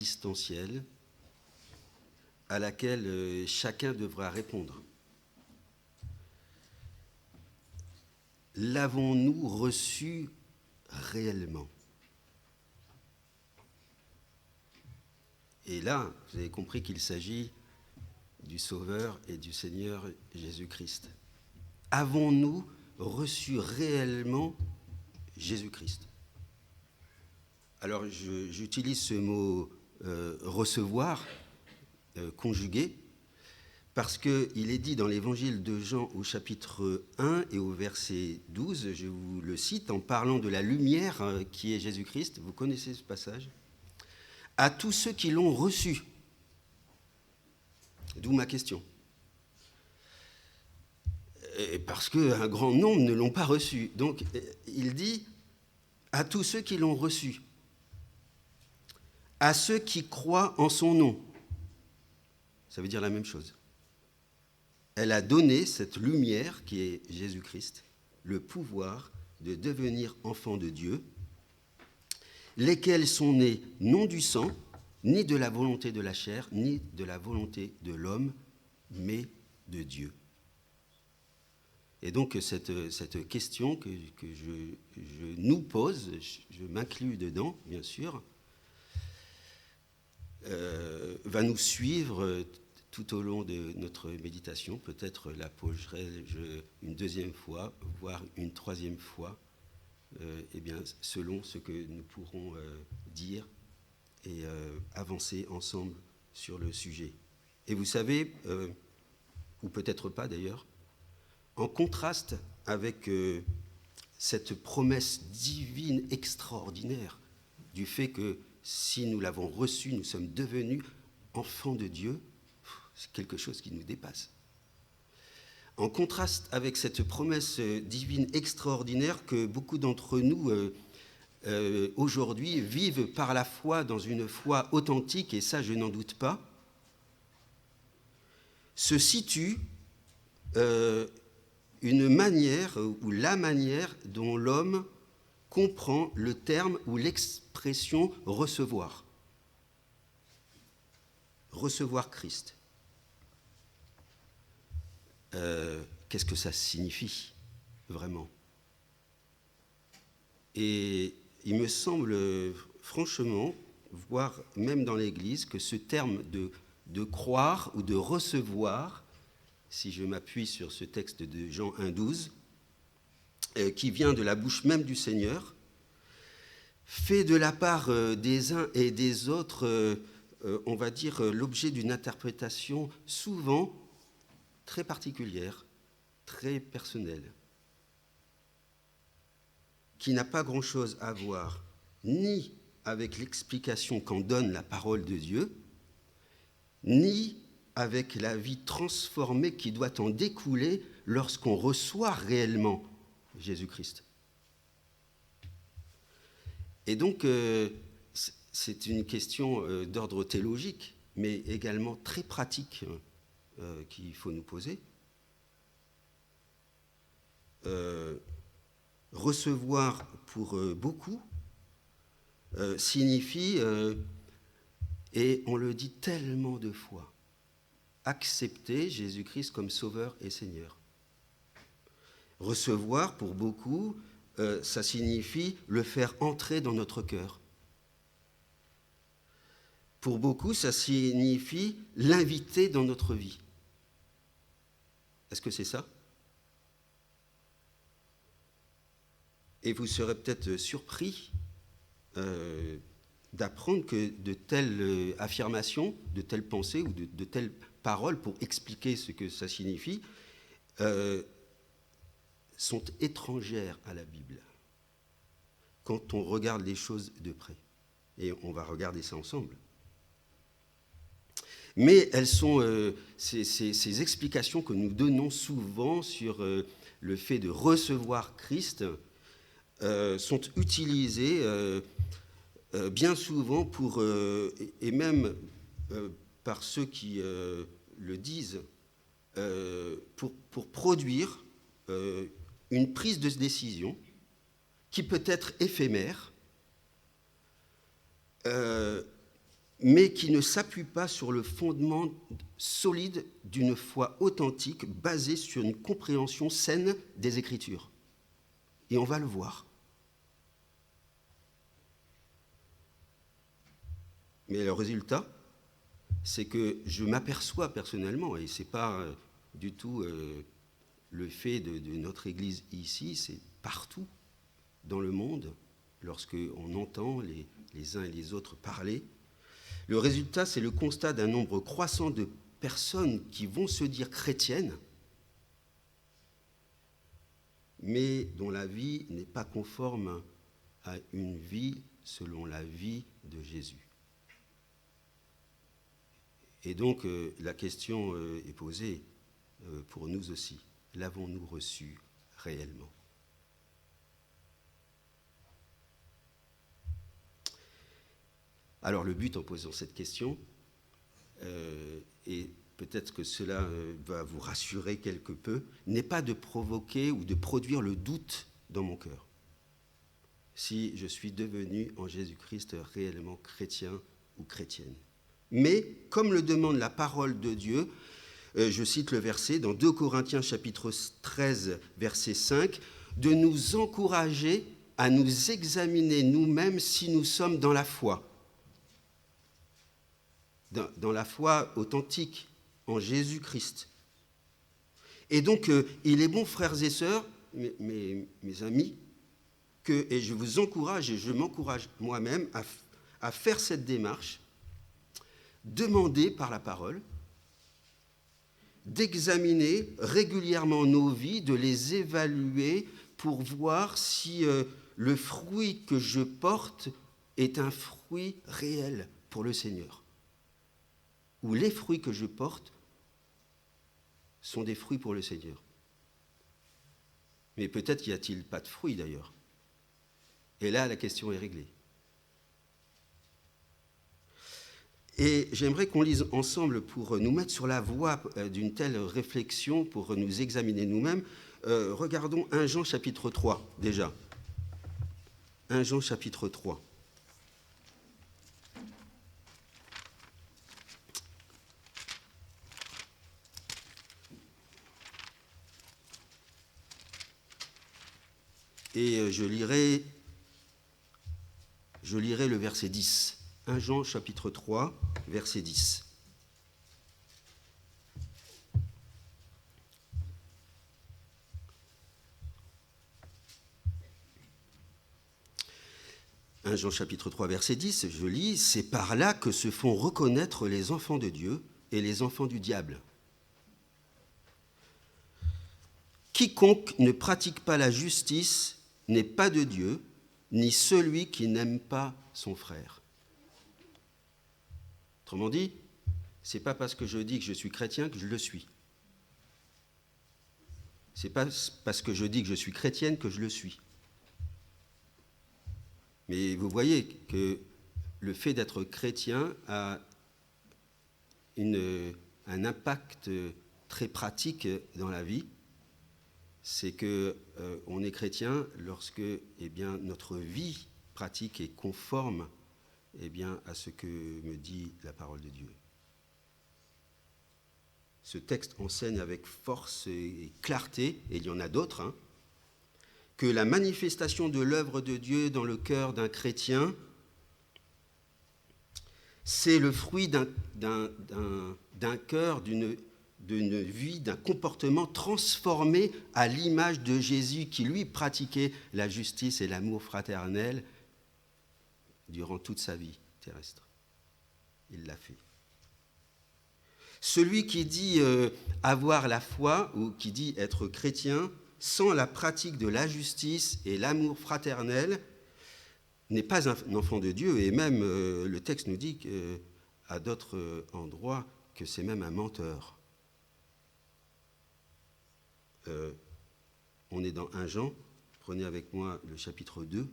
existentielle à laquelle chacun devra répondre. L'avons-nous reçu réellement ? Et là, vous avez compris qu'il s'agit du Sauveur et du Seigneur Jésus-Christ. Avons-nous reçu réellement Jésus-Christ ? Alors, j'utilise ce mot recevoir, conjugué, parce qu'il est dit dans l'évangile de Jean au chapitre 1 et au verset 12, je vous le cite, en parlant de la lumière qui est Jésus-Christ. Vous connaissez ce passage ? À tous ceux qui l'ont reçu. D'où ma question. Et parce qu'un grand nombre ne l'ont pas reçu. Donc, il dit à tous ceux qui l'ont reçu, à ceux qui croient en son nom. Ça veut dire la même chose. Elle a donné cette lumière qui est Jésus-Christ, le pouvoir de devenir enfants de Dieu, lesquels sont nés non du sang, ni de la volonté de la chair, ni de la volonté de l'homme, mais de Dieu. Et donc cette question que je nous pose, je m'inclus dedans, bien sûr, va nous suivre tout au long de notre méditation. Peut-être la poserai-je une deuxième fois, voire une troisième fois, selon ce que nous pourrons dire et avancer ensemble sur le sujet. Et vous savez, ou peut-être pas d'ailleurs, en contraste avec cette promesse divine extraordinaire du fait que si nous l'avons reçu, nous sommes devenus enfants de Dieu, c'est quelque chose qui nous dépasse. En contraste avec cette promesse divine extraordinaire que beaucoup d'entre nous aujourd'hui vivent par la foi dans une foi authentique, et ça je n'en doute pas, se situe une manière ou la manière dont l'homme comprend le terme ou l'expression recevoir. Recevoir Christ. Qu'est-ce que ça signifie vraiment ? Et il me semble franchement, voire même dans l'Église, que ce terme de croire ou de recevoir, si je m'appuie sur ce texte de Jean 1,12, qui vient de la bouche même du Seigneur, fait de la part des uns et des autres, on va dire, l'objet d'une interprétation souvent très particulière, très personnelle, qui n'a pas grand-chose à voir ni avec l'explication qu'en donne la parole de Dieu, ni avec la vie transformée qui doit en découler lorsqu'on reçoit réellement Jésus-Christ. Et donc, c'est une question d'ordre théologique, mais également très pratique qu'il faut nous poser. Recevoir pour beaucoup signifie, et on le dit tellement de fois, accepter Jésus-Christ comme Sauveur et Seigneur. Recevoir pour beaucoup, ça signifie le faire entrer dans notre cœur. Pour beaucoup, ça signifie l'inviter dans notre vie. Est-ce que c'est ça ? Et vous serez peut-être surpris d'apprendre que de telles affirmations, de telles pensées ou de telles paroles pour expliquer ce que ça signifie sont étrangères à la Bible quand on regarde les choses de près. Et on va regarder ça ensemble. Mais elles sont ces explications que nous donnons souvent sur le fait de recevoir Christ sont utilisées bien souvent pour, et même par ceux qui le disent, pour produire une prise de décision qui peut être éphémère, mais qui ne s'appuie pas sur le fondement solide d'une foi authentique basée sur une compréhension saine des Écritures. Et on va le voir. Mais le résultat, c'est que je m'aperçois personnellement, et ce n'est pas du tout le fait de notre Église ici, c'est partout dans le monde, lorsqu'on entend les uns et les autres parler. Le résultat, c'est le constat d'un nombre croissant de personnes qui vont se dire chrétiennes, mais dont la vie n'est pas conforme à une vie selon la vie de Jésus. Et donc, la question est posée pour nous aussi. L'avons-nous reçu réellement ? Alors, le but en posant cette question, et peut-être que cela va vous rassurer quelque peu, n'est pas de provoquer ou de produire le doute dans mon cœur. Si je suis devenu en Jésus-Christ réellement chrétien ou chrétienne. Mais, comme le demande la parole de Dieu, je cite le verset dans 2 Corinthiens chapitre 13, verset 5, de nous encourager à nous examiner nous-mêmes si nous sommes dans la foi. Dans la foi authentique, en Jésus-Christ. Et donc, il est bon, frères et sœurs, mes amis, et je vous encourage et je m'encourage moi-même à faire cette démarche, demander par la parole, d'examiner régulièrement nos vies, de les évaluer pour voir si le fruit que je porte est un fruit réel pour le Seigneur. Ou les fruits que je porte sont des fruits pour le Seigneur. Mais peut-être n'y a-t-il pas de fruits d'ailleurs. Et là, la question est réglée. Et j'aimerais qu'on lise ensemble pour nous mettre sur la voie d'une telle réflexion, pour nous examiner nous-mêmes. Regardons 1 Jean chapitre 3 déjà. 1 Jean chapitre 3. Et je lirai le verset 10. 1 Jean chapitre 3, verset 10. « 1 Jean chapitre 3, verset 10, je lis, « C'est par là que se font reconnaître les enfants de Dieu et les enfants du diable. Quiconque ne pratique pas la justice n'est pas de Dieu, ni celui qui n'aime pas son frère. » Autrement dit, ce n'est pas parce que je dis que je suis chrétien que je le suis. Ce n'est pas parce que je dis que je suis chrétienne que je le suis. Mais vous voyez que le fait d'être chrétien a un impact très pratique dans la vie. C'est qu'on est chrétien lorsque notre vie pratique est conforme à ce que me dit la parole de Dieu. Ce texte enseigne avec force et clarté, et il y en a d'autres, que la manifestation de l'œuvre de Dieu dans le cœur d'un chrétien, c'est le fruit d'un cœur, d'une vie, d'un comportement transformé à l'image de Jésus qui, lui, pratiquait la justice et l'amour fraternel durant toute sa vie terrestre. Il l'a fait. Celui qui dit avoir la foi ou qui dit être chrétien sans la pratique de la justice et l'amour fraternel n'est pas un enfant de Dieu, et même le texte nous dit à d'autres endroits que c'est même un menteur. On est dans 1 Jean, prenez avec moi le chapitre 2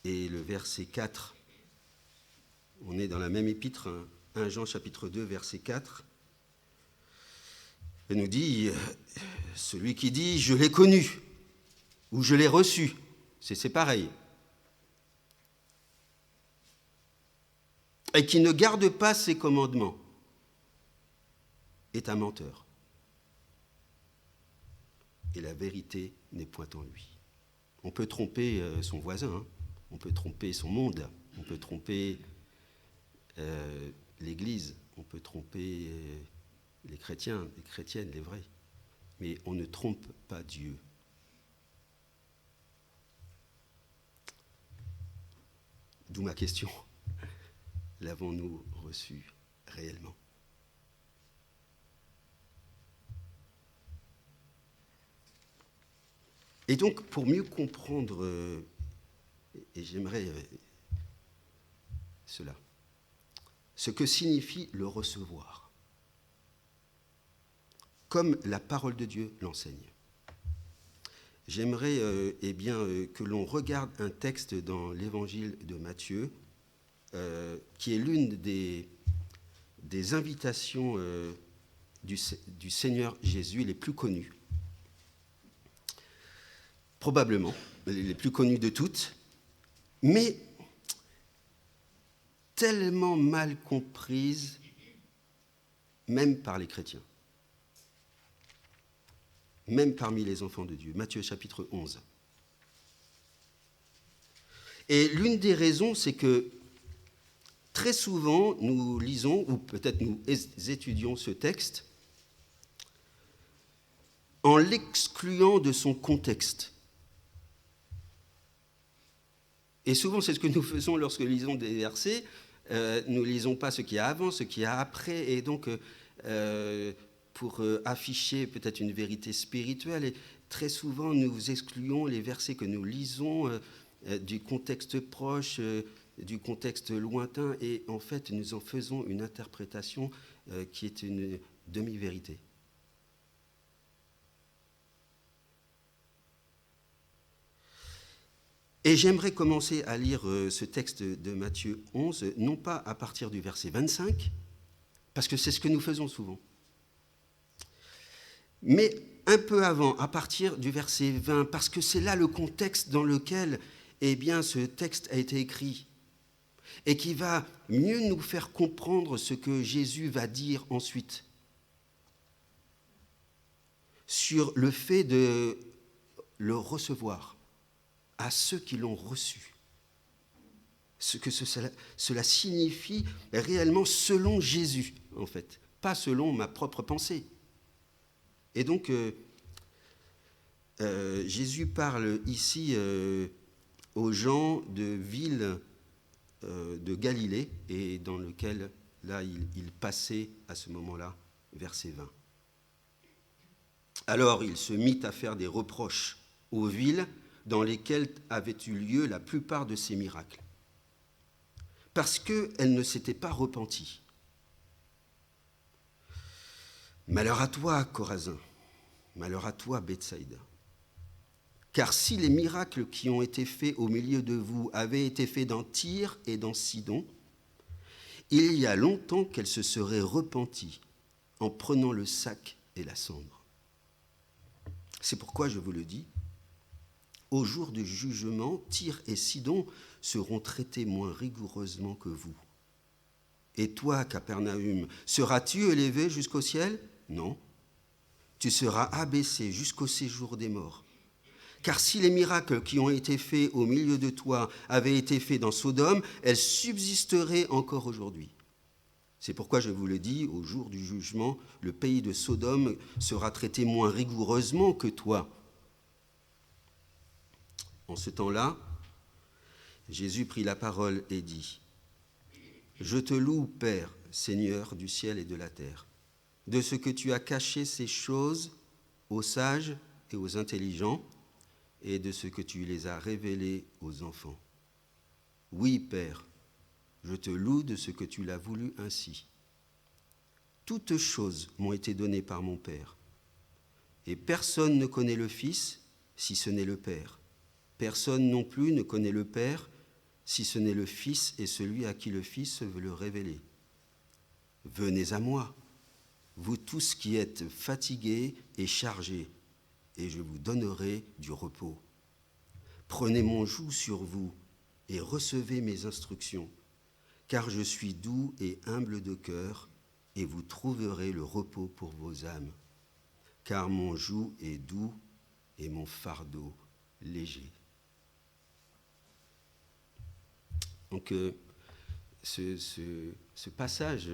et le verset 4. On est dans la même épître, 1 Jean chapitre 2, verset 4. Elle nous dit, celui qui dit « je l'ai connu » ou « je l'ai reçu », c'est pareil. et qui ne garde pas ses commandements est un menteur. Et la vérité n'est point en lui. On peut tromper son voisin, hein. On peut tromper son monde, on peut tromper l'Église, on peut tromper les chrétiens, les chrétiennes, les vrais. Mais on ne trompe pas Dieu. D'où ma question. L'avons-nous reçu réellement ? Et donc, pour mieux comprendre, et j'aimerais cela, ce que signifie le recevoir, comme la parole de Dieu l'enseigne. J'aimerais que l'on regarde un texte dans l'évangile de Matthieu, qui est l'une des invitations du Seigneur Jésus les plus connues. Probablement, les plus connues de toutes, mais tellement mal comprises, même par les chrétiens, même parmi les enfants de Dieu. Matthieu chapitre 11. Et l'une des raisons, c'est que très souvent, nous lisons, ou peut-être nous étudions ce texte, en l'excluant de son contexte. Et souvent, c'est ce que nous faisons lorsque nous lisons des versets. Nous ne lisons pas ce qu'il y a avant, ce qu'il y a après. Et donc, pour afficher peut-être une vérité spirituelle, et très souvent, nous excluons les versets que nous lisons du contexte proche, du contexte lointain. Et en fait, nous en faisons une interprétation qui est une demi-vérité. Et j'aimerais commencer à lire ce texte de Matthieu 11, non pas à partir du verset 25, parce que c'est ce que nous faisons souvent, mais un peu avant, à partir du verset 20, parce que c'est là le contexte dans lequel ce texte a été écrit, et qui va mieux nous faire comprendre ce que Jésus va dire ensuite sur le fait de le recevoir à ceux qui l'ont reçu. Ce que cela signifie réellement selon Jésus, en fait, pas selon ma propre pensée. Et donc, Jésus parle ici aux gens de villes de Galilée, et dans lequel, là, il passait à ce moment-là, verset 20. Alors, il se mit à faire des reproches aux villes dans lesquelles avaient eu lieu la plupart de ces miracles, parce qu'elles ne s'étaient pas repenties. Malheur à toi, Chorazin, malheur à toi, Bethsaïda, car si les miracles qui ont été faits au milieu de vous avaient été faits dans Tyr et dans Sidon, il y a longtemps qu'elles se seraient repenties en prenant le sac et la cendre. C'est pourquoi je vous le dis, au jour du jugement, Tyr et Sidon seront traités moins rigoureusement que vous. Et toi, Capernaum, seras-tu élevé jusqu'au ciel ? Non. Tu seras abaissé jusqu'au séjour des morts. Car si les miracles qui ont été faits au milieu de toi avaient été faits dans Sodome, elles subsisteraient encore aujourd'hui. C'est pourquoi je vous le dis, au jour du jugement, le pays de Sodome sera traité moins rigoureusement que toi. En ce temps-là, Jésus prit la parole et dit : « Je te loue, Père, Seigneur du ciel et de la terre, de ce que tu as caché ces choses aux sages et aux intelligents, et de ce que tu les as révélées aux enfants. Oui, Père, je te loue de ce que tu l'as voulu ainsi. Toutes choses m'ont été données par mon Père, et personne ne connaît le Fils si ce n'est le Père. Personne non plus ne connaît le Père si ce n'est le Fils et celui à qui le Fils veut le révéler. Venez à moi, vous tous qui êtes fatigués et chargés, et je vous donnerai du repos. Prenez mon joug sur vous et recevez mes instructions, car je suis doux et humble de cœur, et vous trouverez le repos pour vos âmes, car mon joug est doux et mon fardeau léger. Donc ce passage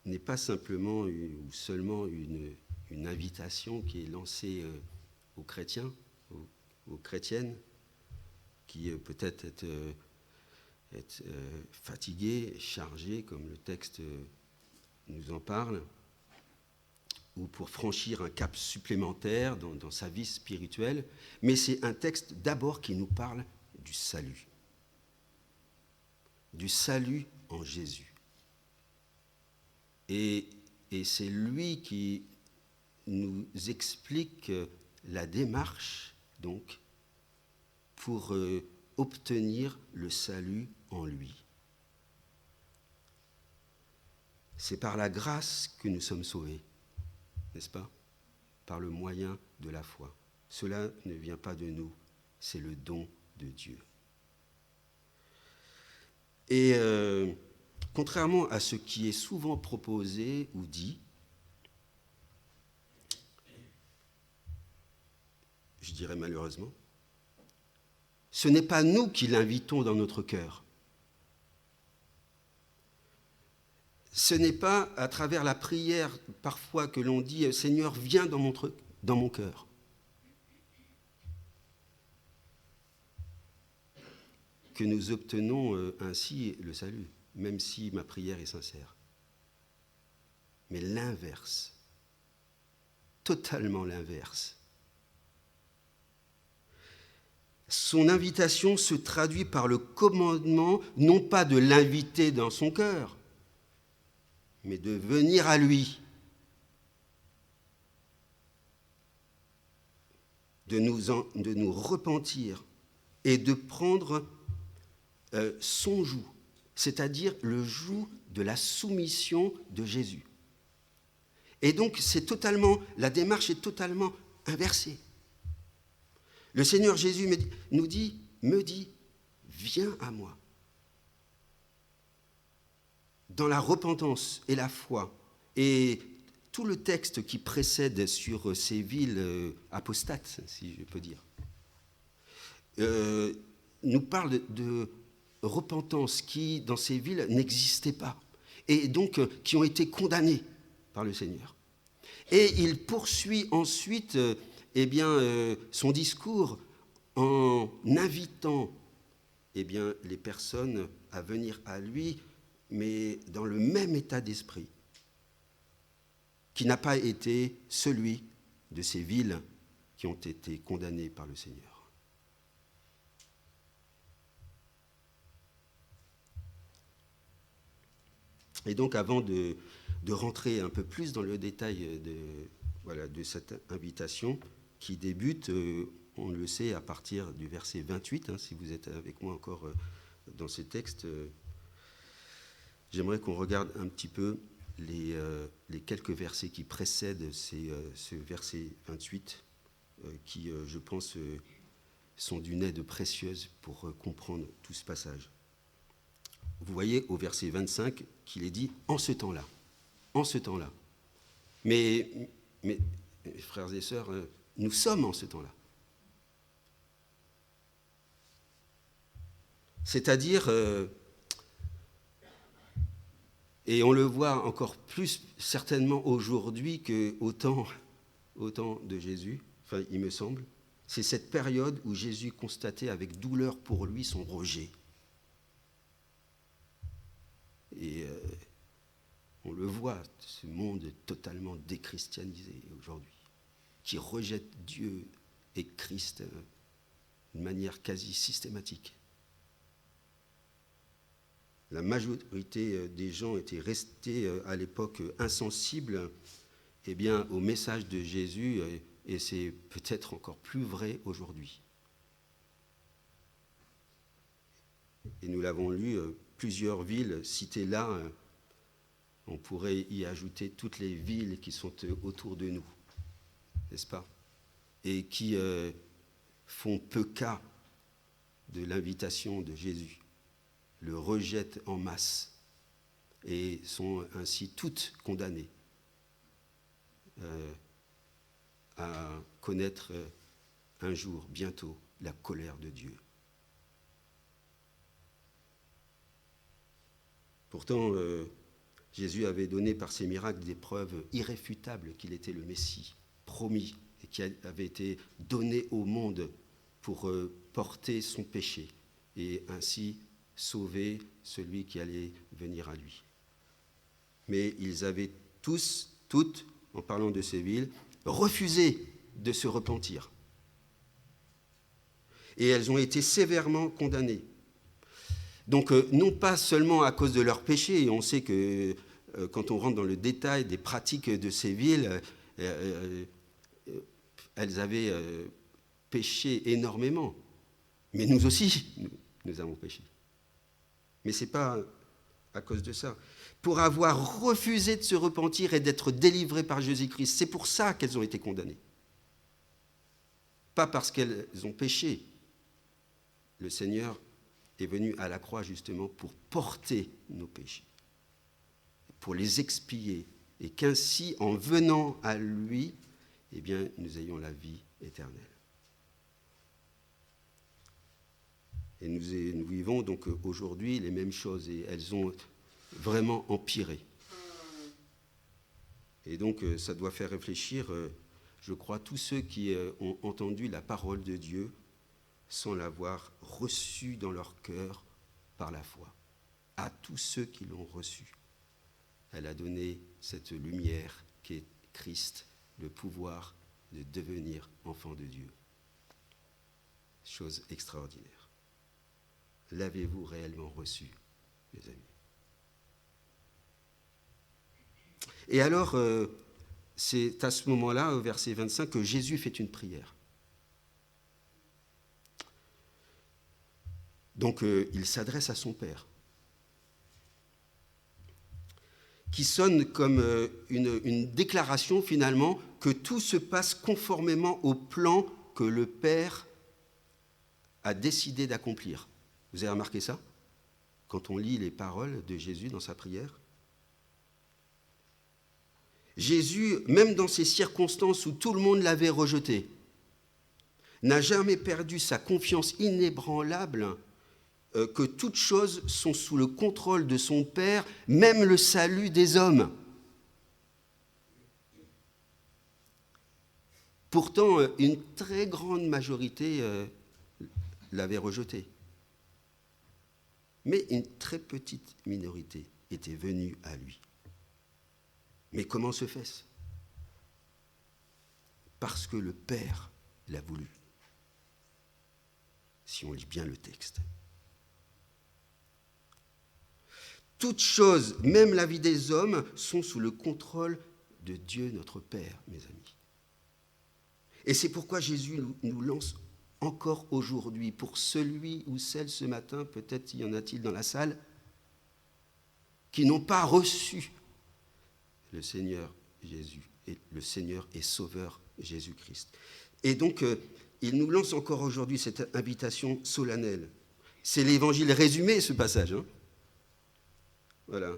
n'est pas simplement ou seulement une invitation qui est lancée aux chrétiens, aux chrétiennes, qui peut-être être fatigués, chargés, comme le texte nous en parle, ou pour franchir un cap supplémentaire dans sa vie spirituelle, mais c'est un texte d'abord qui nous parle du salut en Jésus. Et c'est lui qui nous explique la démarche, donc, pour obtenir le salut en lui. C'est par la grâce que nous sommes sauvés, n'est-ce pas? Par le moyen de la foi. Cela ne vient pas de nous, c'est le don de Dieu. Et contrairement à ce qui est souvent proposé ou dit, je dirais malheureusement, ce n'est pas nous qui l'invitons dans notre cœur. Ce n'est pas à travers la prière parfois que l'on dit « Seigneur, viens dans mon cœur ». Que nous obtenons ainsi le salut, même si ma prière est sincère. Mais l'inverse, totalement l'inverse. Son invitation se traduit par le commandement, non pas de l'inviter dans son cœur, mais de venir à lui, de nous repentir et de prendre son joug, c'est-à-dire le joug de la soumission de Jésus. Et donc, la démarche est totalement inversée. Le Seigneur Jésus me dit, viens à moi. Dans la repentance et la foi, et tout le texte qui précède sur ces villes apostates, si je peux dire, nous parle de repentance qui, dans ces villes, n'existaient pas, et donc qui ont été condamnées par le Seigneur. Et il poursuit ensuite son discours en invitant les personnes à venir à lui, mais dans le même état d'esprit, qui n'a pas été celui de ces villes qui ont été condamnées par le Seigneur. Et donc, avant de rentrer un peu plus dans le détail de cette invitation, qui débute, on le sait, à partir du verset 28, si vous êtes avec moi encore dans ces textes, j'aimerais qu'on regarde un petit peu les quelques versets qui précèdent ce verset 28, qui, je pense, sont d'une aide précieuse pour comprendre tout ce passage. Vous voyez au verset 25 qu'il est dit « en ce temps-là ». En ce temps-là. Mais frères et sœurs, nous sommes en ce temps-là. C'est-à-dire, et on le voit encore plus certainement aujourd'hui qu'au temps de Jésus, enfin il me semble, c'est cette période où Jésus constatait avec douleur pour lui son rejet. Et on le voit, ce monde totalement déchristianisé aujourd'hui, qui rejette Dieu et Christ d'une manière quasi systématique. La majorité des gens étaient restés à l'époque insensibles au message de Jésus, et c'est peut-être encore plus vrai aujourd'hui. Et nous l'avons lu, plusieurs villes citées là, on pourrait y ajouter toutes les villes qui sont autour de nous, n'est-ce pas? Et qui font peu cas de l'invitation de Jésus, le rejettent en masse et sont ainsi toutes condamnées à connaître un jour, bientôt, la colère de Dieu. Pourtant, Jésus avait donné par ses miracles des preuves irréfutables qu'il était le Messie promis et qui avait été donné au monde pour porter son péché et ainsi sauver celui qui allait venir à lui. Mais ils avaient tous, toutes, en parlant de ces villes, refusé de se repentir. Et elles ont été sévèrement condamnées. Donc, non pas seulement à cause de leurs péchés, et on sait que quand on rentre dans le détail des pratiques de ces villes, elles avaient péché énormément. Mais nous aussi, nous avons péché. Mais ce n'est pas à cause de ça. Pour avoir refusé de se repentir et d'être délivrées par Jésus-Christ, c'est pour ça qu'elles ont été condamnées. Pas parce qu'elles ont péché. Le Seigneur est venu à la croix justement pour porter nos péchés, pour les expier, et qu'ainsi, en venant à lui, eh bien, nous ayons la vie éternelle. Et nous vivons donc aujourd'hui les mêmes choses, et elles ont vraiment empiré. Et donc, ça doit faire réfléchir, je crois, tous ceux qui ont entendu la parole de Dieu sans l'avoir reçue dans leur cœur par la foi. À tous ceux qui l'ont reçue, elle a donné cette lumière qui est Christ, le pouvoir de devenir enfant de Dieu. Chose extraordinaire. L'avez-vous réellement reçu, mes amis? Et alors, c'est à ce moment-là, au verset 25, que Jésus fait une prière. Donc, il s'adresse à son Père, qui sonne comme une déclaration, finalement, que tout se passe conformément au plan que le Père a décidé d'accomplir. Vous avez remarqué ça? Quand on lit les paroles de Jésus dans sa prière? Jésus, même dans ces circonstances où tout le monde l'avait rejeté, n'a jamais perdu sa confiance inébranlable que toutes choses sont sous le contrôle de son Père, même le salut des hommes. Pourtant, une très grande majorité l'avait rejeté. Mais une très petite minorité était venue à lui. Mais comment se fait-ce? Parce que le Père l'a voulu. Si on lit bien le texte. Toutes choses, même la vie des hommes, sont sous le contrôle de Dieu notre Père, mes amis. Et c'est pourquoi Jésus nous lance encore aujourd'hui, pour celui ou celle ce matin, peut-être y en a-t-il dans la salle, qui n'ont pas reçu le Seigneur Jésus, et le Seigneur et Sauveur Jésus-Christ. Et donc, il nous lance encore aujourd'hui cette invitation solennelle. C'est l'évangile résumé, ce passage, hein. Voilà,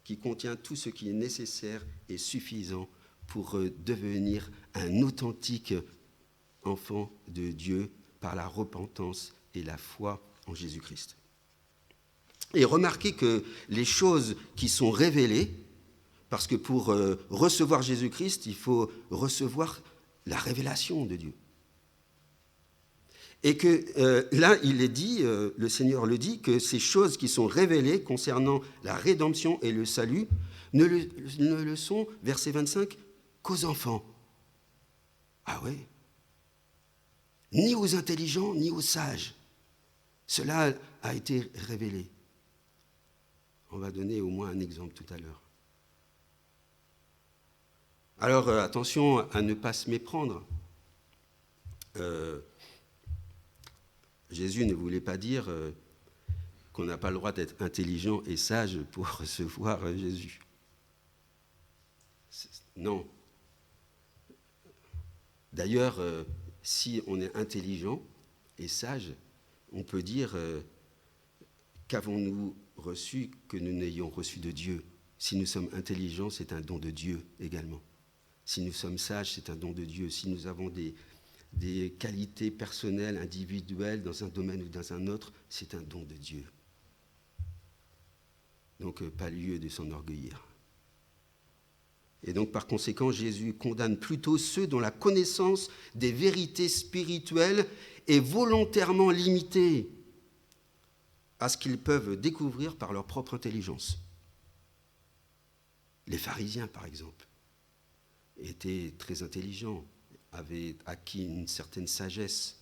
qui contient tout ce qui est nécessaire et suffisant pour devenir un authentique enfant de Dieu par la repentance et la foi en Jésus-Christ. Et remarquez que les choses qui sont révélées, parce que pour recevoir Jésus-Christ, il faut recevoir la révélation de Dieu. Et que là, il est dit, le Seigneur le dit, que ces choses qui sont révélées concernant la rédemption et le salut ne le sont, verset 25, qu'aux enfants. Ah oui. Ni aux intelligents, ni aux sages. Cela a été révélé. On va donner au moins un exemple tout à l'heure. Alors, attention à ne pas se méprendre. Jésus ne voulait pas dire qu'on n'a pas le droit d'être intelligent et sage pour recevoir Jésus. Non. D'ailleurs, si on est intelligent et sage, on peut dire Qu'avons-nous reçu que nous n'ayons reçu de Dieu? Si nous sommes intelligents, c'est un don de Dieu également. Si nous sommes sages, c'est un don de Dieu. Si nous avons des qualités personnelles, individuelles, dans un domaine ou dans un autre, c'est un don de Dieu. Donc, pas lieu de s'enorgueillir. Et donc, par conséquent, Jésus condamne plutôt ceux dont la connaissance des vérités spirituelles est volontairement limitée à ce qu'ils peuvent découvrir par leur propre intelligence. Les pharisiens, par exemple, étaient très intelligents, avaient acquis une certaine sagesse.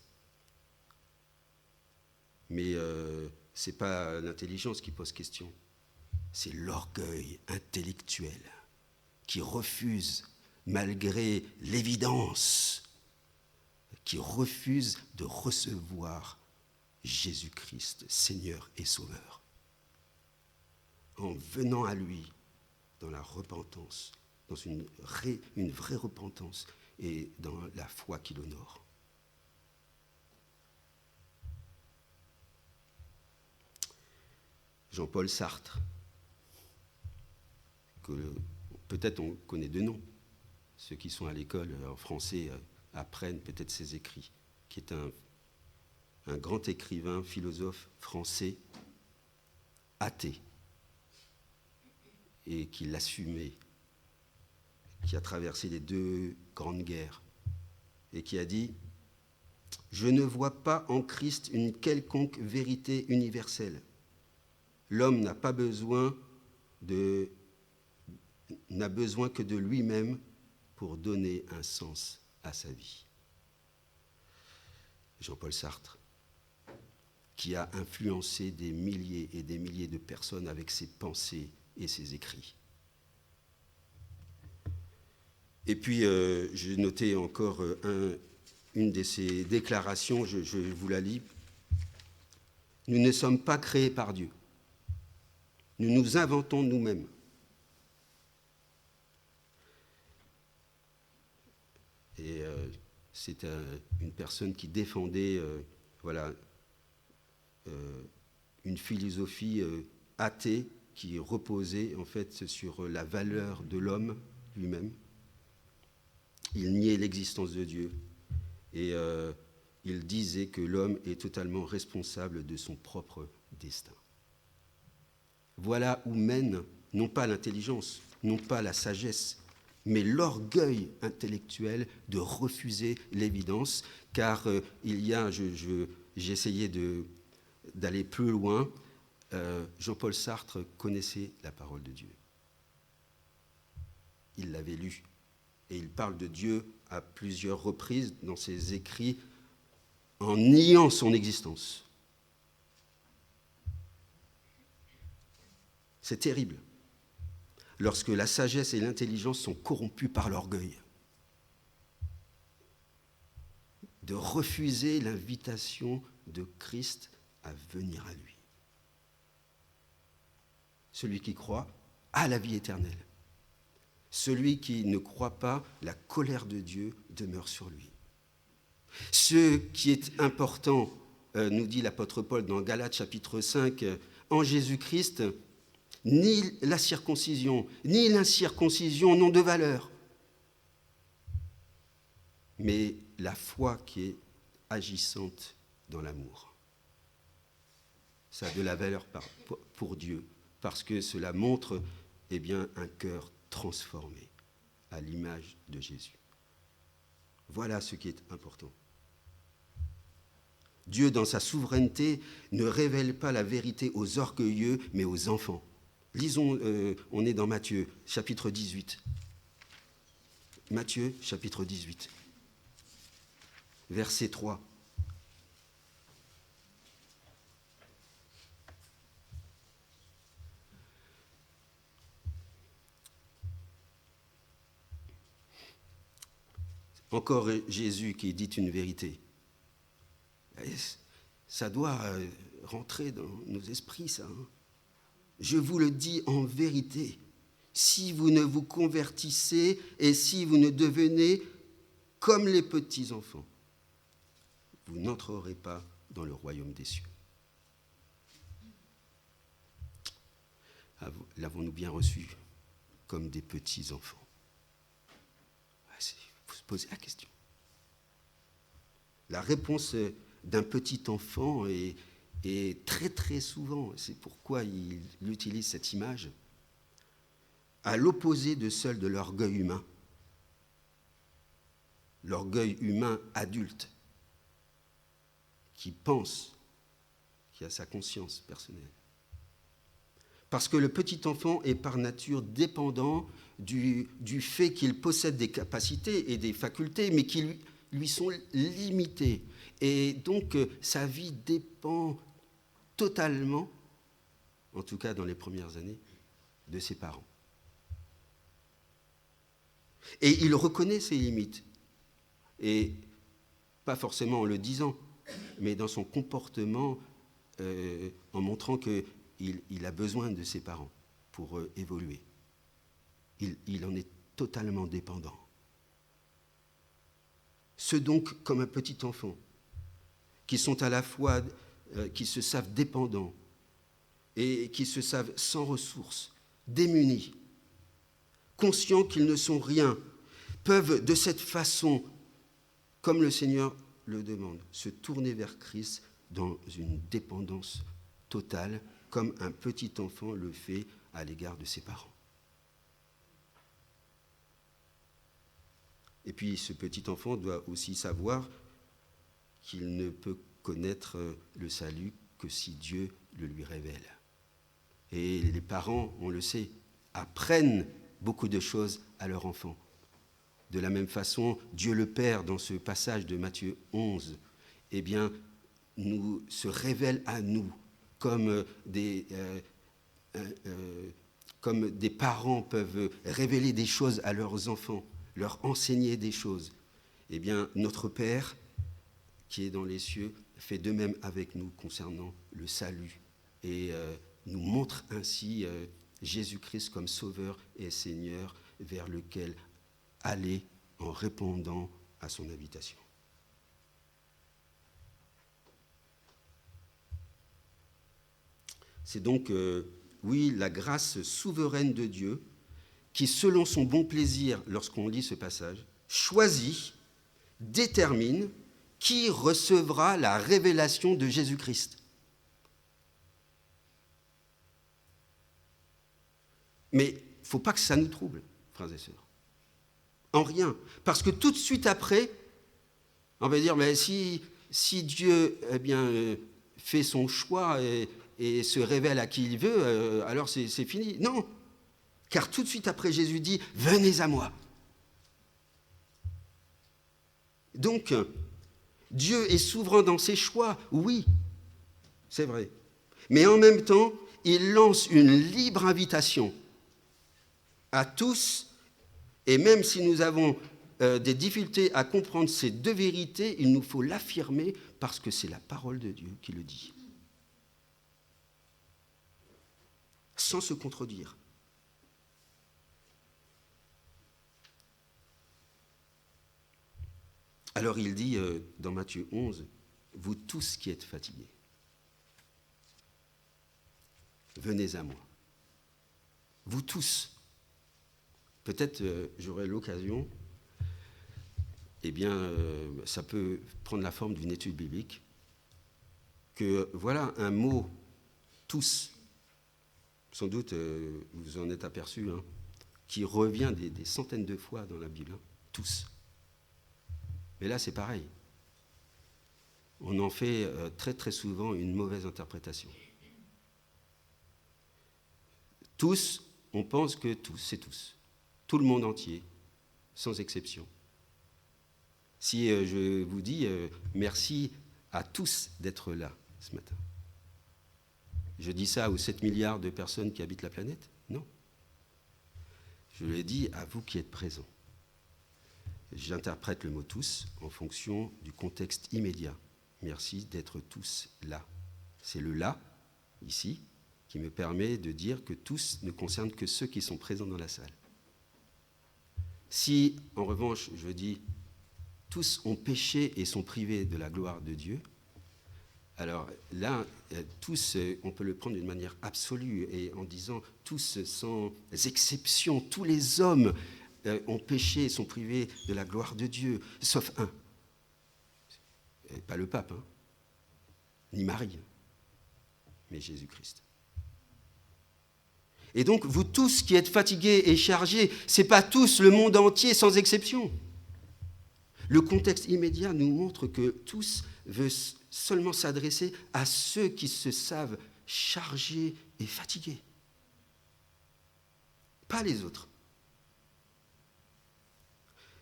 Mais ce n'est pas l'intelligence qui pose question, c'est l'orgueil intellectuel qui refuse, malgré l'évidence, qui refuse de recevoir Jésus-Christ, Seigneur et Sauveur. En venant à lui dans la repentance, dans une vraie repentance et dans la foi qui l'honore. Jean-Paul Sartre, que peut-être on connaît de nom, ceux qui sont à l'école en français apprennent peut-être ses écrits, qui est un grand écrivain, philosophe français, athée, et qui l'assumait, qui a traversé les 2 grandes guerres, et qui a dit « Je ne vois pas en Christ une quelconque vérité universelle. L'homme n'a besoin que de lui-même pour donner un sens à sa vie. » Jean-Paul Sartre, qui a influencé des milliers et des milliers de personnes avec ses pensées et ses écrits. Et puis, j'ai noté encore une de ses déclarations, je vous la lis. « Nous ne sommes pas créés par Dieu. Nous nous inventons nous-mêmes. Et c'est une personne qui défendait une philosophie athée qui reposait en fait sur la valeur de l'homme lui-même. Il niait l'existence de Dieu et il disait que l'homme est totalement responsable de son propre destin. Voilà où mène non pas l'intelligence, non pas la sagesse, mais l'orgueil intellectuel de refuser l'évidence, car j'ai essayé d'aller plus loin. Jean-Paul Sartre connaissait la parole de Dieu. Il l'avait lue. Et il parle de Dieu à plusieurs reprises dans ses écrits en niant son existence. C'est terrible lorsque la sagesse et l'intelligence sont corrompues par l'orgueil. De refuser l'invitation de Christ à venir à lui. Celui qui croit a la vie éternelle. Celui qui ne croit pas, la colère de Dieu demeure sur lui. Ce qui est important, nous dit l'apôtre Paul dans Galates chapitre 5, en Jésus-Christ, ni la circoncision, ni l'incirconcision n'ont de valeur. Mais la foi qui est agissante dans l'amour. Ça a de la valeur pour Dieu, parce que cela montre un cœur transformé à l'image de Jésus. Voilà ce qui est important. Dieu, dans sa souveraineté, ne révèle pas la vérité aux orgueilleux, mais aux enfants. Lisons, on est dans Matthieu, chapitre 18. Matthieu, chapitre 18, verset 3. Encore Jésus qui dit une vérité. Ça doit rentrer dans nos esprits, ça. Je vous le dis en vérité, si vous ne vous convertissez et si vous ne devenez comme les petits enfants, vous n'entrerez pas dans le royaume des cieux. l'avons-nous bien reçu comme des petits-enfants? Il faut se poser la question. La réponse d'un petit enfant est très très souvent, c'est pourquoi il utilise cette image, à l'opposé de celle de l'orgueil humain adulte, qui pense, qui a sa conscience personnelle. Parce que le petit enfant est par nature dépendant du fait qu'il possède des capacités et des facultés, mais qui lui sont limitées. Et donc, sa vie dépend totalement, en tout cas dans les premières années, de ses parents. Et il reconnaît ses limites. Et pas forcément en le disant, mais dans son comportement, en montrant qu'il a besoin de ses parents pour évoluer. Il en est totalement dépendant. Ceux donc, comme un petit enfant, qui sont à la fois, qui se savent dépendants et qui se savent sans ressources, démunis, conscients qu'ils ne sont rien, peuvent de cette façon, comme le Seigneur le demande, se tourner vers Christ dans une dépendance totale, comme un petit enfant le fait à l'égard de ses parents. Et puis ce petit enfant doit aussi savoir qu'il ne peut connaître le salut que si Dieu le lui révèle. Et les parents, on le sait, apprennent beaucoup de choses à leur enfant. De la même façon, Dieu le Père, dans ce passage de Matthieu 11, eh bien, se révèle à nous comme des parents peuvent révéler des choses à leurs enfants, leur enseigner des choses. Eh bien, notre Père, qui est dans les cieux, fait de même avec nous concernant le salut et nous montre ainsi Jésus-Christ comme Sauveur et Seigneur vers lequel aller en répondant à son invitation. C'est donc, oui, la grâce souveraine de Dieu qui, selon son bon plaisir, lorsqu'on lit ce passage, choisit, détermine qui recevra la révélation de Jésus-Christ. Mais il ne faut pas que ça nous trouble, frères et sœurs. En rien. Parce que tout de suite après, on va dire, mais si Dieu fait son choix et se révèle à qui il veut, alors c'est fini. Non. Car tout de suite après, Jésus dit, venez à moi. Donc, Dieu est souverain dans ses choix, oui, c'est vrai. Mais en même temps, il lance une libre invitation à tous, et même si nous avons des difficultés à comprendre ces deux vérités, il nous faut l'affirmer parce que c'est la parole de Dieu qui le dit. Sans se contredire. Alors il dit dans Matthieu 11, « Vous tous qui êtes fatigués, venez à moi. » Vous tous. Peut-être j'aurai l'occasion, ça peut prendre la forme d'une étude biblique, que voilà un mot « tous », sans doute vous en êtes aperçu, qui revient des centaines de fois dans la Bible, tous. Mais là, c'est pareil. On en fait très très souvent une mauvaise interprétation. Tous, on pense que tous, c'est tous. Tout le monde entier, sans exception. Si je vous dis merci à tous d'être là ce matin, je dis ça aux 7 milliards de personnes qui habitent la planète? Non. Je le dis à vous qui êtes présents. J'interprète le mot « tous » en fonction du contexte immédiat. Merci d'être tous là. C'est le « là », ici, qui me permet de dire que tous ne concernent que ceux qui sont présents dans la salle. Si, en revanche, je dis « tous ont péché et sont privés de la gloire de Dieu », Alors là, tous, on peut le prendre d'une manière absolue et en disant tous sans exception, tous les hommes ont péché et sont privés de la gloire de Dieu, sauf un. Pas le pape, hein, ni Marie, mais Jésus-Christ. Et donc, vous tous qui êtes fatigués et chargés, ce n'est pas tous le monde entier sans exception. Le contexte immédiat nous montre que tous veulent seulement s'adresser à ceux qui se savent chargés et fatigués. Pas les autres.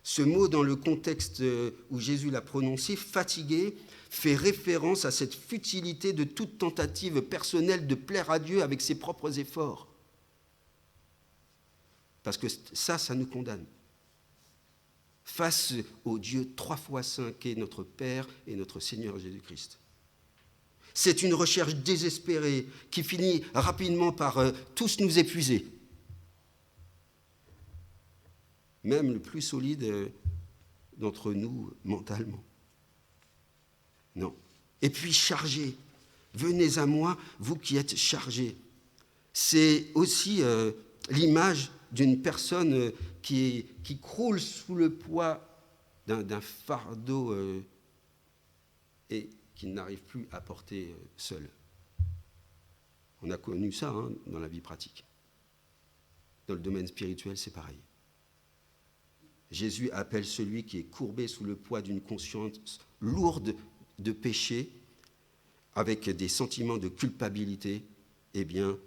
Ce mot, dans le contexte où Jésus l'a prononcé, fatigué, fait référence à cette futilité de toute tentative personnelle de plaire à Dieu avec ses propres efforts. Parce que ça nous condamne. Face au Dieu 3 fois saint qu'est notre Père et notre Seigneur Jésus-Christ. C'est une recherche désespérée qui finit rapidement par tous nous épuiser. Même le plus solide d'entre nous mentalement. Non. Et puis chargés. Venez à moi, vous qui êtes chargés. C'est aussi l'image d'une personne qui croule sous le poids d'un fardeau et qui n'arrive plus à porter seul. On a connu ça dans la vie pratique. Dans le domaine spirituel, c'est pareil. Jésus appelle celui qui est courbé sous le poids d'une conscience lourde de péché, avec des sentiments de culpabilité, eh bien,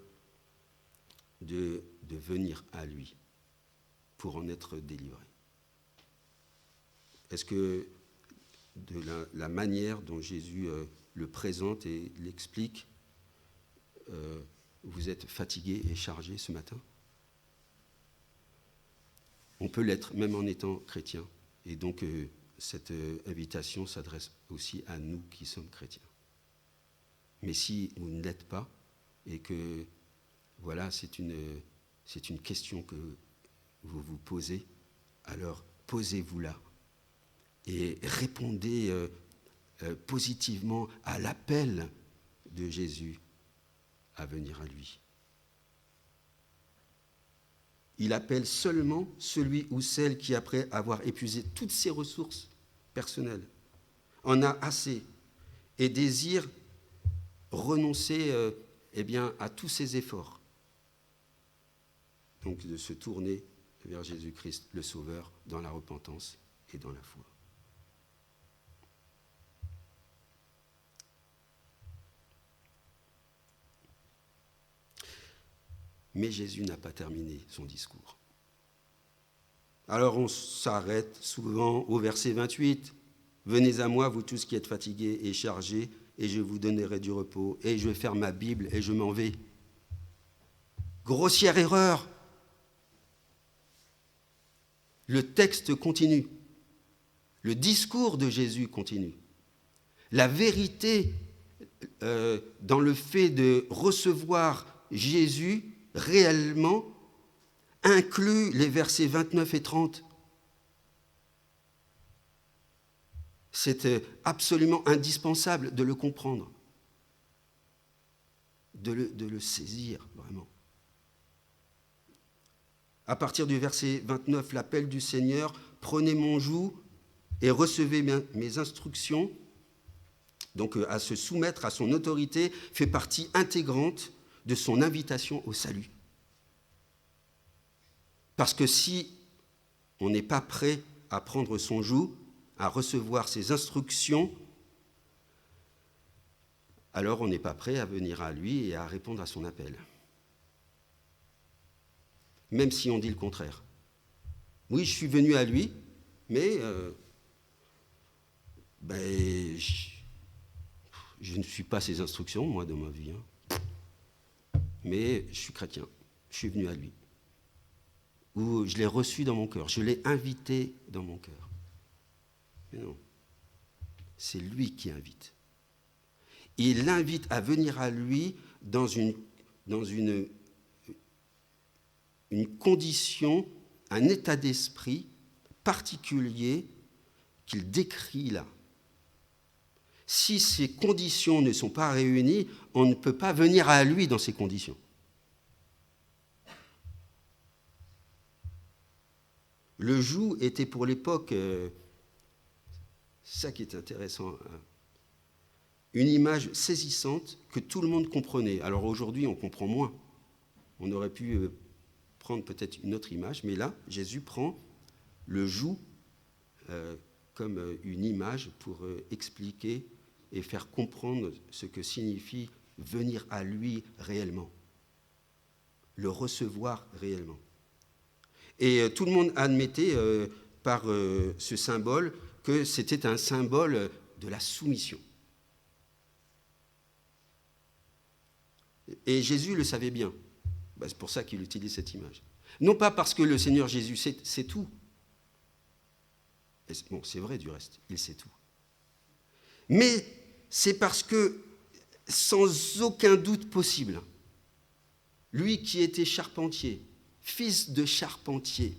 de venir à lui pour en être délivré. Est-ce que de la manière dont Jésus le présente et l'explique, vous êtes fatigué et chargé ce matin ? On peut l'être, même en étant chrétien. Et donc, cette invitation s'adresse aussi à nous qui sommes chrétiens. Mais si vous ne l'êtes pas, et que, voilà, c'est une question que vous vous posez, alors posez-vous-la et répondez positivement à l'appel de Jésus à venir à lui. Il appelle seulement celui ou celle qui, après avoir épuisé toutes ses ressources personnelles, en a assez et désire renoncer à tous ses efforts. Donc de se tourner vers Jésus-Christ, le Sauveur, dans la repentance et dans la foi. Mais Jésus n'a pas terminé son discours. Alors on s'arrête souvent au verset 28. « Venez à moi, vous tous qui êtes fatigués et chargés, et je vous donnerai du repos. » Et je vais faire ma Bible et je m'en vais. Grossière erreur. Le texte continue. Le discours de Jésus continue. La vérité dans le fait de recevoir Jésus réellement inclut les versets 29 et 30. C'est absolument indispensable de le comprendre, de le saisir vraiment. À partir du verset 29, l'appel du Seigneur, « Prenez mon joug et recevez mes instructions », donc à se soumettre à son autorité, fait partie intégrante de son invitation au salut. Parce que si on n'est pas prêt à prendre son joug, à recevoir ses instructions, alors on n'est pas prêt à venir à lui et à répondre à son appel. Même si on dit le contraire. Oui, je suis venu à lui, mais je ne suis pas ses instructions, moi, dans ma vie. Mais je suis chrétien, je suis venu à lui. Ou je l'ai reçu dans mon cœur, je l'ai invité dans mon cœur. Mais non, c'est lui qui invite. Il l'invite à venir à lui dans une condition, un état d'esprit particulier qu'il décrit là. Si ces conditions ne sont pas réunies, on ne peut pas venir à lui dans ces conditions. Le joug était pour l'époque, ça qui est intéressant, une image saisissante que tout le monde comprenait. Alors aujourd'hui, on comprend moins. On aurait pu prendre peut-être une autre image, mais là, Jésus prend le joug comme une image pour expliquer et faire comprendre ce que signifie venir à lui réellement, le recevoir réellement. Et tout le monde admettait par ce symbole que c'était un symbole de la soumission. Et Jésus le savait bien. C'est pour ça qu'il utilise cette image. Non pas parce que le Seigneur Jésus sait tout. Bon, c'est vrai du reste, il sait tout. Mais c'est parce que, sans aucun doute possible, lui qui était charpentier, fils de charpentier,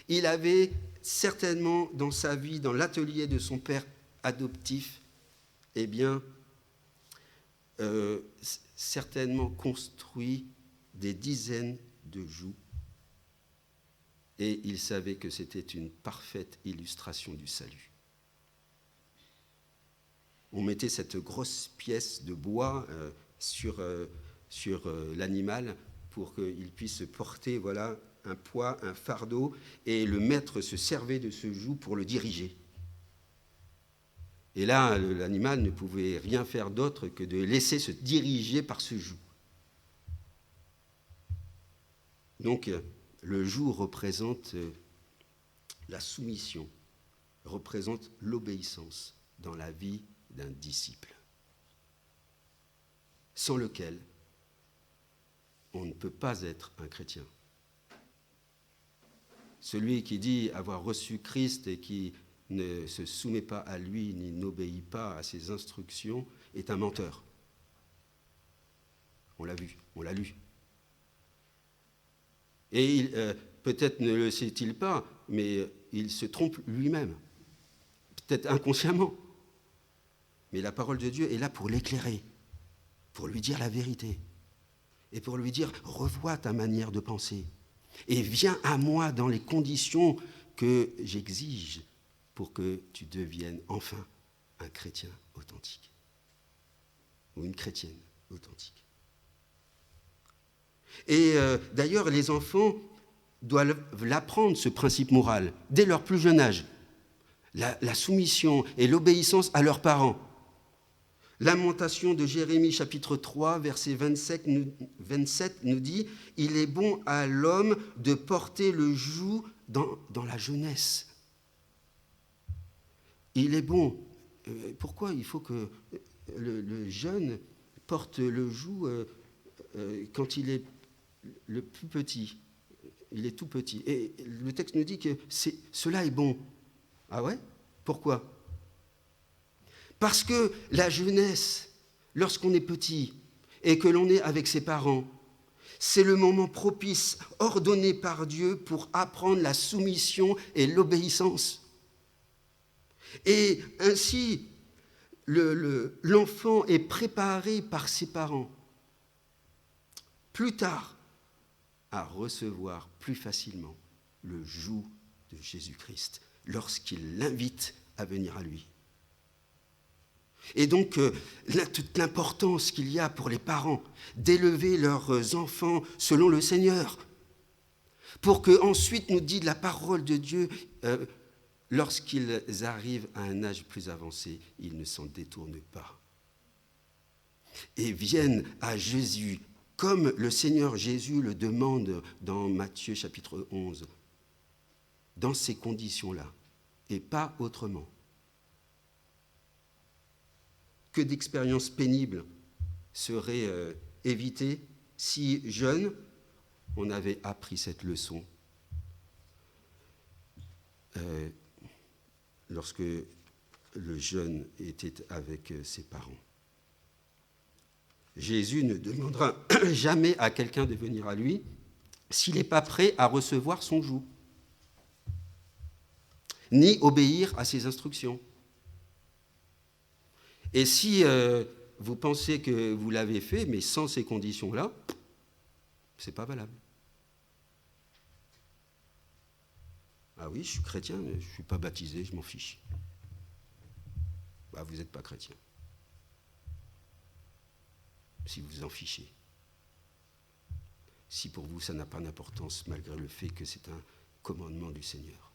il avait certainement dans sa vie, dans l'atelier de son père adoptif, certainement construit des dizaines de jougs. Et il savait que c'était une parfaite illustration du salut. On mettait cette grosse pièce de bois sur l'animal pour qu'il puisse porter un poids, un fardeau, et le maître se servait de ce joug pour le diriger. Et là, l'animal ne pouvait rien faire d'autre que de laisser se diriger par ce joug. Donc, le joug représente la soumission, représente l'obéissance dans la vie d'un disciple, sans lequel on ne peut pas être un chrétien. Celui qui dit avoir reçu Christ et qui ne se soumet pas à lui ni n'obéit pas à ses instructions est un menteur. On l'a vu, on l'a lu. Et peut-être ne le sait-il pas, mais il se trompe lui-même, peut-être inconsciemment. Mais la parole de Dieu est là pour l'éclairer, pour lui dire la vérité, et pour lui dire « revois ta manière de penser, et viens à moi dans les conditions que j'exige pour que tu deviennes enfin un chrétien authentique, ou une chrétienne authentique. » Et d'ailleurs, les enfants doivent l'apprendre, ce principe moral, dès leur plus jeune âge. La soumission et l'obéissance à leurs parents. Lamentation de Jérémie, chapitre 3, verset 27 nous dit « Il est bon à l'homme de porter le joug dans la jeunesse. » Il est bon. Pourquoi il faut que le jeune porte le joug quand il est le plus petit? Il est tout petit. Et le texte nous dit que cela est bon. Ah ouais? Pourquoi? Parce que la jeunesse, lorsqu'on est petit et que l'on est avec ses parents, c'est le moment propice, ordonné par Dieu pour apprendre la soumission et l'obéissance. Et ainsi, l'enfant est préparé par ses parents plus tard à recevoir plus facilement le joug de Jésus-Christ lorsqu'il l'invite à venir à lui. Et donc, toute l'importance qu'il y a pour les parents d'élever leurs enfants selon le Seigneur, pour qu'ensuite, nous dit la parole de Dieu, lorsqu'ils arrivent à un âge plus avancé, ils ne s'en détournent pas. Et viennent à Jésus, comme le Seigneur Jésus le demande dans Matthieu chapitre 11, dans ces conditions-là, et pas autrement. Que d'expériences pénibles seraient évitées si, jeune, on avait appris cette leçon lorsque le jeune était avec ses parents. Jésus ne demandera jamais à quelqu'un de venir à lui s'il n'est pas prêt à recevoir son joug, ni obéir à ses instructions. Et si vous pensez que vous l'avez fait, mais sans ces conditions-là, c'est pas valable. Ah oui, je suis chrétien, mais je ne suis pas baptisé, je m'en fiche. Bah, vous n'êtes pas chrétien. Si vous vous en fichez. Si pour vous ça n'a pas d'importance, malgré le fait que c'est un commandement du Seigneur.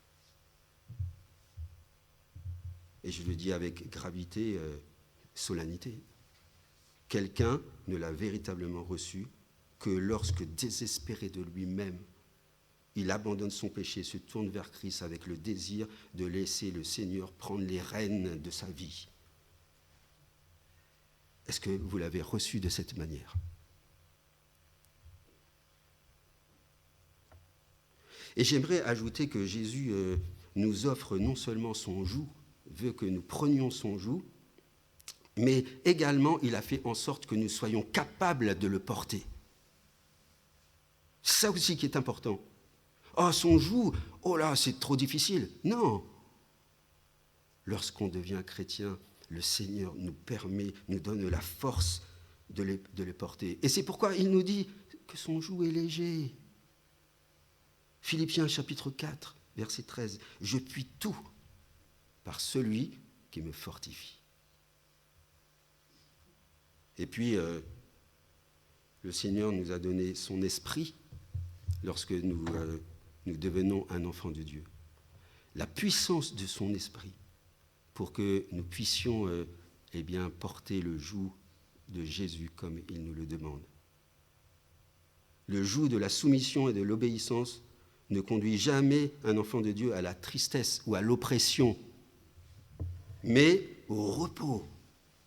Et je le dis avec gravité, solennité. Quelqu'un ne l'a véritablement reçu que lorsque, désespéré de lui-même, il abandonne son péché, se tourne vers Christ avec le désir de laisser le Seigneur prendre les rênes de sa vie. Est-ce que vous l'avez reçu de cette manière? Et j'aimerais ajouter que Jésus nous offre non seulement son joug, veut que nous prenions son joug, mais également il a fait en sorte que nous soyons capables de le porter. C'est ça aussi qui est important. Oh, son joug, oh là, c'est trop difficile. Non. Lorsqu'on devient chrétien, le Seigneur nous permet, nous donne la force de les porter. Et c'est pourquoi il nous dit que son joug est léger. Philippiens chapitre 4, verset 13. « Je puis tout par celui qui me fortifie. » Et puis, le Seigneur nous a donné son esprit lorsque nous devenons un enfant de Dieu. La puissance de son esprit pour que nous puissions porter le joug de Jésus comme il nous le demande. Le joug de la soumission et de l'obéissance ne conduit jamais un enfant de Dieu à la tristesse ou à l'oppression, mais au repos,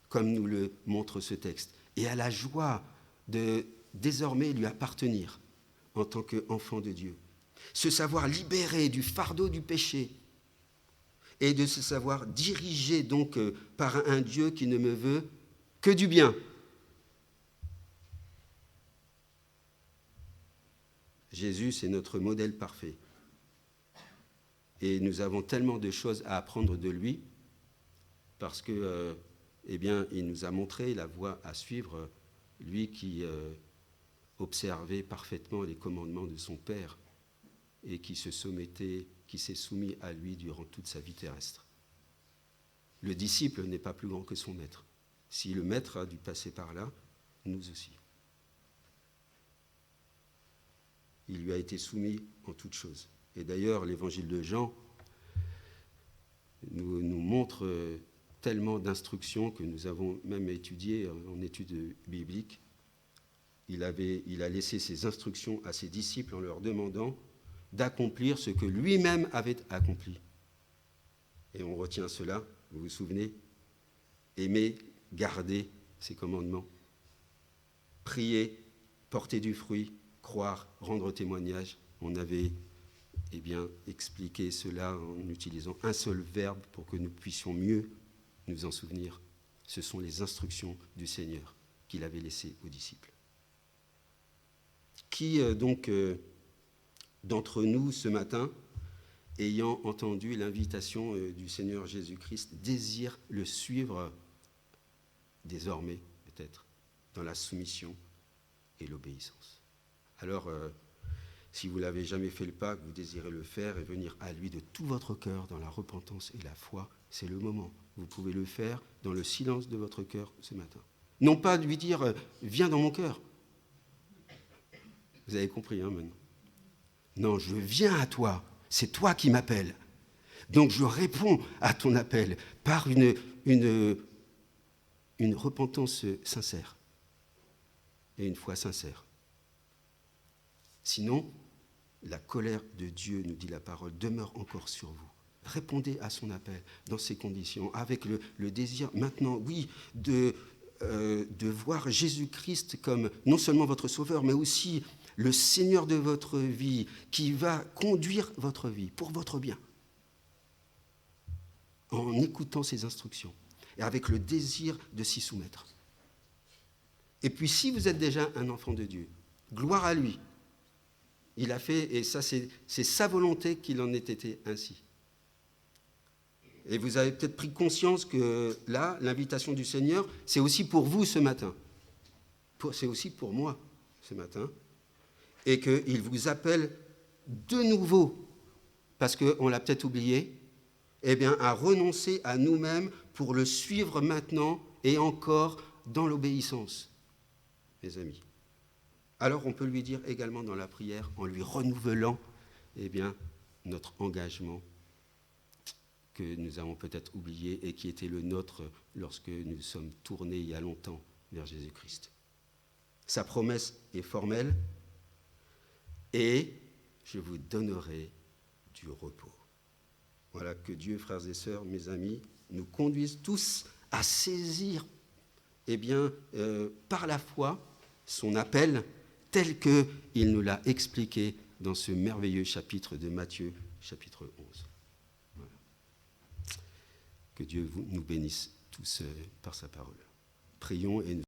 comme nous le montre ce texte, et à la joie de désormais lui appartenir en tant qu'enfant de Dieu. Se savoir libéré du fardeau du péché et de se savoir dirigé donc par un Dieu qui ne me veut que du bien. Jésus, c'est notre modèle parfait. Et nous avons tellement de choses à apprendre de lui parce que, il nous a montré la voie à suivre, lui qui observait parfaitement les commandements de son Père et qui s'est soumis à lui durant toute sa vie terrestre. Le disciple n'est pas plus grand que son maître. Si le maître a dû passer par là, nous aussi. Il lui a été soumis en toutes choses. Et d'ailleurs, l'évangile de Jean nous montre tellement d'instructions que nous avons même étudiées en études bibliques. Il a laissé ses instructions à ses disciples en leur demandant d'accomplir ce que lui-même avait accompli. Et on retient cela, vous vous souvenez? Aimer, garder ses commandements, prier, porter du fruit, croire, rendre témoignage. On avait expliqué cela en utilisant un seul verbe pour que nous puissions mieux nous en souvenir. Ce sont les instructions du Seigneur qu'il avait laissées aux disciples. Qui d'entre nous ce matin, ayant entendu l'invitation du Seigneur Jésus-Christ, désire le suivre désormais, peut-être, dans la soumission et l'obéissance? Alors, si vous ne l'avez jamais fait le pas, que vous désirez le faire et venir à lui de tout votre cœur dans la repentance et la foi, c'est le moment. Vous pouvez le faire dans le silence de votre cœur ce matin. Non pas lui dire « viens dans mon cœur ». Vous avez compris, maintenant. Non, je viens à toi. C'est toi qui m'appelles. Donc je réponds à ton appel par une repentance sincère et une foi sincère. Sinon, la colère de Dieu, nous dit la parole, demeure encore sur vous. Répondez à son appel dans ces conditions, avec le désir maintenant, oui, de voir Jésus-Christ comme non seulement votre sauveur, mais aussi le Seigneur de votre vie, qui va conduire votre vie pour votre bien, en écoutant ses instructions et avec le désir de s'y soumettre. Et puis, si vous êtes déjà un enfant de Dieu, gloire à lui. Il a fait, et ça c'est sa volonté qu'il en ait été ainsi. et vous avez peut-être pris conscience que là, l'invitation du Seigneur, c'est aussi pour vous ce matin. C'est aussi pour moi ce matin. Et qu'il vous appelle de nouveau, parce qu'on l'a peut-être oublié, eh bien, à renoncer à nous-mêmes pour le suivre maintenant et encore dans l'obéissance, mes amis. Alors, on peut lui dire également dans la prière, en lui renouvelant, eh bien, notre engagement que nous avons peut-être oublié et qui était le nôtre lorsque nous sommes tournés il y a longtemps vers Jésus-Christ. Sa promesse est formelle, et je vous donnerai du repos. Voilà, que Dieu, frères et sœurs, mes amis, nous conduise tous à saisir, eh bien, par la foi, son appel tel qu'il nous l'a expliqué dans ce merveilleux chapitre de Matthieu, chapitre 11. Voilà. Que Dieu nous bénisse tous par sa parole. Prions et nous